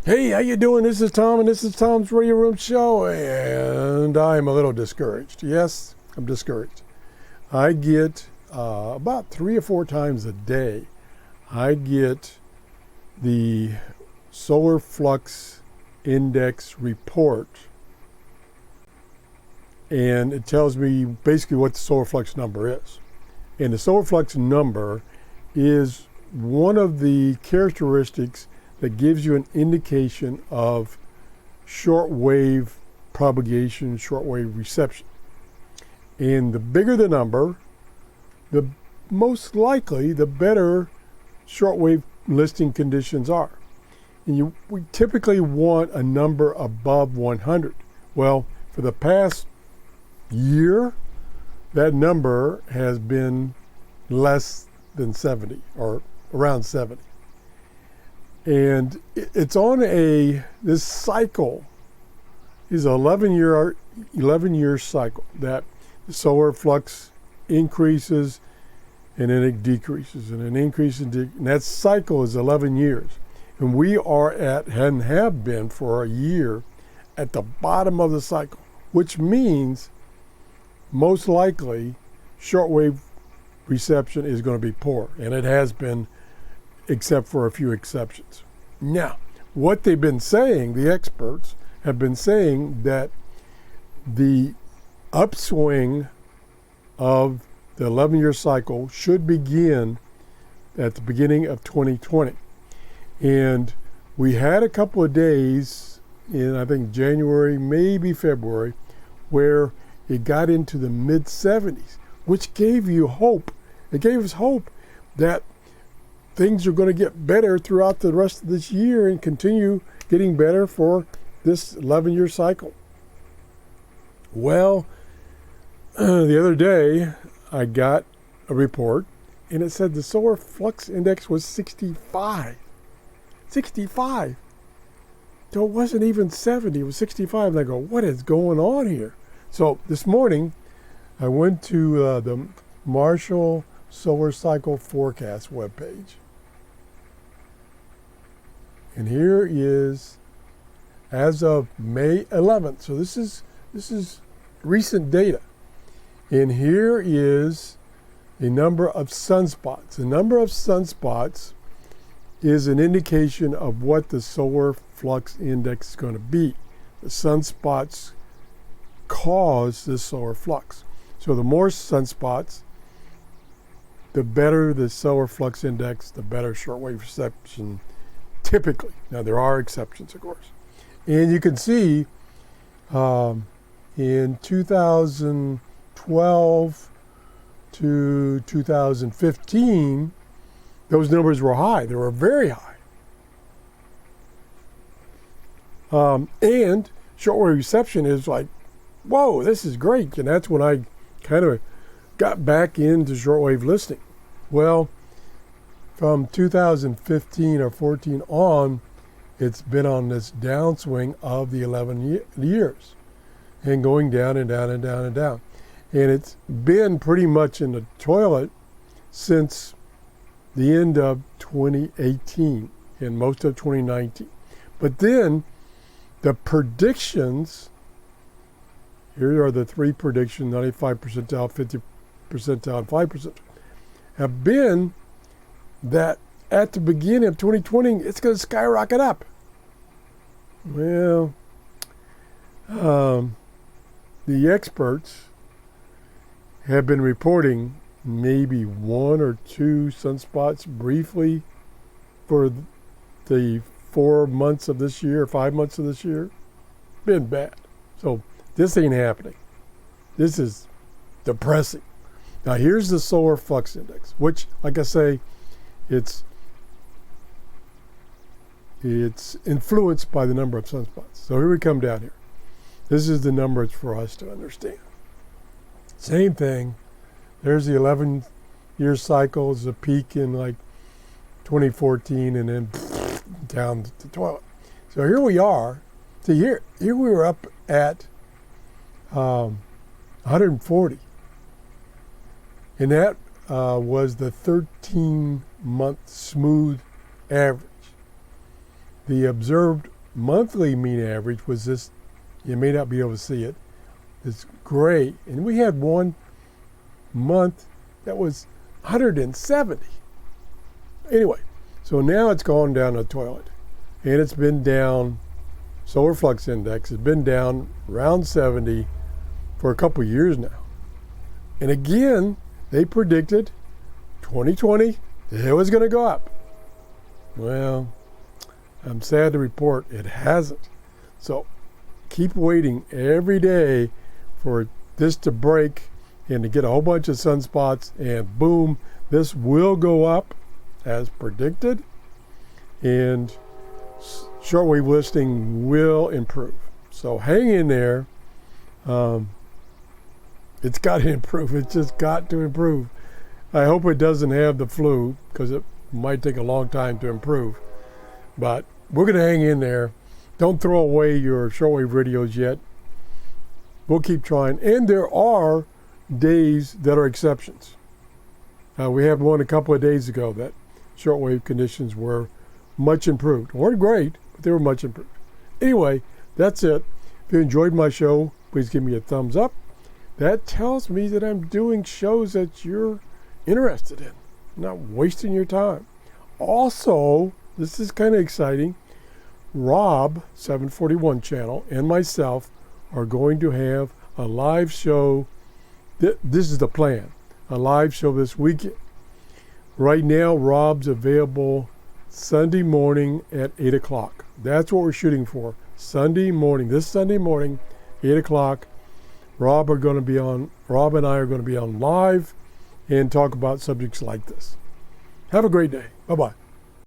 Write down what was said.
Hey, how you doing? This is Tom, and this is Tom's Radio Room Show, and I'm a little discouraged. Yes, I'm discouraged. I get about 3 or 4 times a day, I get the Solar Flux Index report, and it tells me basically what the solar flux number is. And the solar flux number is one of the characteristics that gives you an indication of shortwave propagation, shortwave reception. And the bigger the number, the most likely the better shortwave listening conditions are. And we typically want a number above 100. Well, for the past year, that number has been less than 70 or around 70. And it's on this cycle is an 11-year cycle that the solar flux increases and then it decreases and then increases and that cycle is 11 years. And we are at, and have been for a year, at the bottom of the cycle, which means most likely shortwave reception is going to be poor, and it has been, except for a few exceptions. Now, what they've been saying, the experts have been saying that the upswing of the 11-year cycle should begin at the beginning of 2020. And we had a couple of days in, I think, January, maybe February, where it got into the mid-70s, which gave you hope. It gave us hope that things are going to get better throughout the rest of this year and continue getting better for this 11-year cycle. Well, the other day I got a report and it said the solar flux index was 65. 65. So it wasn't even 70, it was 65. And I go, what is going on here? So this morning I went to the Marshall Solar Cycle Forecast webpage. And here is, as of May 11th, so this is recent data. And here is the number of sunspots. The number of sunspots is an indication of what the solar flux index is going to be. The sunspots cause this solar flux. So the more sunspots, the better the solar flux index, the better shortwave reception typically. Now there are exceptions, of course. And you can see in 2012 to 2015, those numbers were high. They were very high. And shortwave reception is like, whoa, this is great. And that's when I kind of got back into shortwave listening. Well, from 2015 or 14 on, it's been on this downswing of the 11 years and going down and down and down and down. And it's been pretty much in the toilet since the end of 2018 and most of 2019. But then the predictions, here are the 3 predictions, 95 percentile, 50 percentile, and 5%, have been that at the beginning of 2020, it's going to skyrocket up. Well, the experts have been reporting maybe 1 or 2 sunspots briefly for the 4 months of this year, 5 months of this year. Been bad. So this ain't happening. This is depressing. Now here's the solar flux index, which, like I say, it's influenced by the number of sunspots. So here we come down here. This is the numbers for us to understand. Same thing. There's the 11-year cycle. It's a peak in like 2014 and then down the toilet. So here we are. See, here we were up at 140. And that was the 13-month smooth average. The observed monthly mean average was this, you may not be able to see it, it's gray. And we had one month that was 170. Anyway, so now it's gone down the toilet. And it's been down, solar flux index has been down around 70 for a couple of years now. And again, they predicted 2020, it was going to go up. Well, I'm sad to report it hasn't. So keep waiting every day for this to break and to get a whole bunch of sunspots, and boom, this will go up as predicted, and shortwave listing will improve. So hang in there. It's got to improve. It's just got to improve. I hope it doesn't have the flu, because it might take a long time to improve. But we're going to hang in there. Don't throw away your shortwave radios yet. We'll keep trying. And there are days that are exceptions. We had one a couple of days ago that shortwave conditions were much improved. Weren't great, but they were much improved. Anyway, that's it. If you enjoyed my show, please give me a thumbs up. That tells me that I'm doing shows that you're interested in, not wasting your time. Also, this is kind of exciting. Rob, 741 channel, and myself are going to have a live show. This is the plan, a live show this weekend. Right now, Rob's available Sunday morning at 8 o'clock. That's what we're shooting for. Sunday morning, this Sunday morning, 8 o'clock. Rob and I are going to be on live and talk about subjects like this. Have a great day. Bye-bye.